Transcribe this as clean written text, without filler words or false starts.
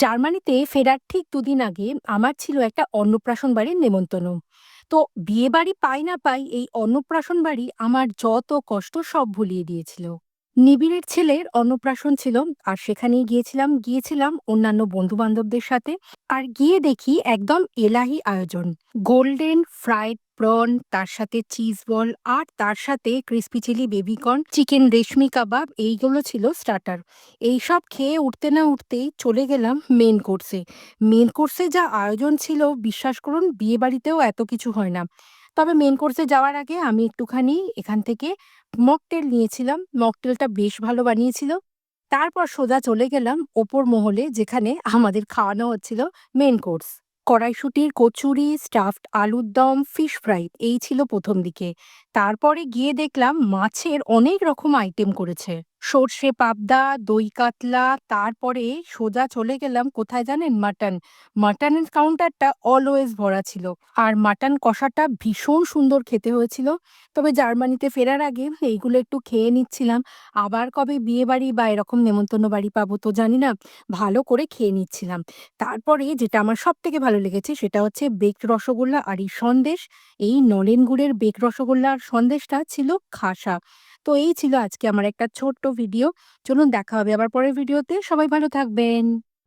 জার্মানিতে ফেরার ঠিক দুদিন আগে আমার ছিল একটা অন্নপ্রাশন বাড়ির নেমন্তন্ন। তো বিয়ে বাড়ি পাই না পাই এই অন্নপ্রাশন বাড়ি আমার যত কষ্ট সব ভুলিয়ে দিয়েছিল। নিবিড়ের ছেলের অন্নপ্রাশন ছিল, আর সেখানেই গিয়েছিলাম অন্যান্য বন্ধু বান্ধবদের সাথে। আর গিয়ে দেখি একদম এলাহি আয়োজন। গোল্ডেন ফ্রাইড প্রন, তার সাথে চিজ বল, আর তার সাথে ক্রিসপি চিলি বেবিকর্ন, চিকেন রেশমি কাবাব, এইগুলো ছিল স্টার্টার। এইসব খেয়ে উঠতে না উঠতেই চলে গেলাম মেন কোর্সে। মেন কোর্সে যা আয়োজন ছিল, বিশ্বাস করুন বিয়ে বাড়িতেও এত কিছু হয় না। তবে মেন কোর্সে যাওয়ার আগে আমি একটুখানি এখান থেকে মকটেল নিয়েছিলাম। মকটেলটা বেশ ভালো বানিয়েছিল। তারপর সোজা চলে গেলাম ওপর মহলে, যেখানে আমাদের খাওয়ানো হচ্ছিল মেন কোর্স। কড়াইশুঁটির কচুরি, স্টাফড আলুর দম, ফিশ ফ্রাই এই ছিল প্রথম দিকে। তারপরে গিয়ে দেখলাম মাছের অনেক রকম আইটেম করেছে। সর্ষে পাবদা, দই কাতলা, তারপরে সোজা চলে গেলাম কোথায় জানেন? মাটন। মাটনের কাউন্টারটা অলওয়েজ ভরা ছিল। আর মাটন কষাটা ভীষণ সুন্দর খেতে হয়েছিল। তবে জার্মানিতে ফেরার আগে এইগুলো একটু খেয়ে নিচ্ছিলাম। আবার কবে বিয়ে বাড়ি বা এরকম নেমন্তন্ন বাড়ি পাবো তো জানি না। ভালো করে খেয়ে নিচ্ছিলাম। তারপরে যেটা আমার সবথেকে ভালো লেগেছে সেটা হচ্ছে বেকড রসগোল্লা আর এই সন্দেশ। এই নলেন গুড়ের বেকড রসগোল্লা আর সন্দেশটা ছিল খাসা। তো এই ছিল আজকে আমার একটা ছোট্ট ভিডিও। চলুন দেখা হবে আবার পরের ভিডিওতে। সবাই ভালো থাকবেন।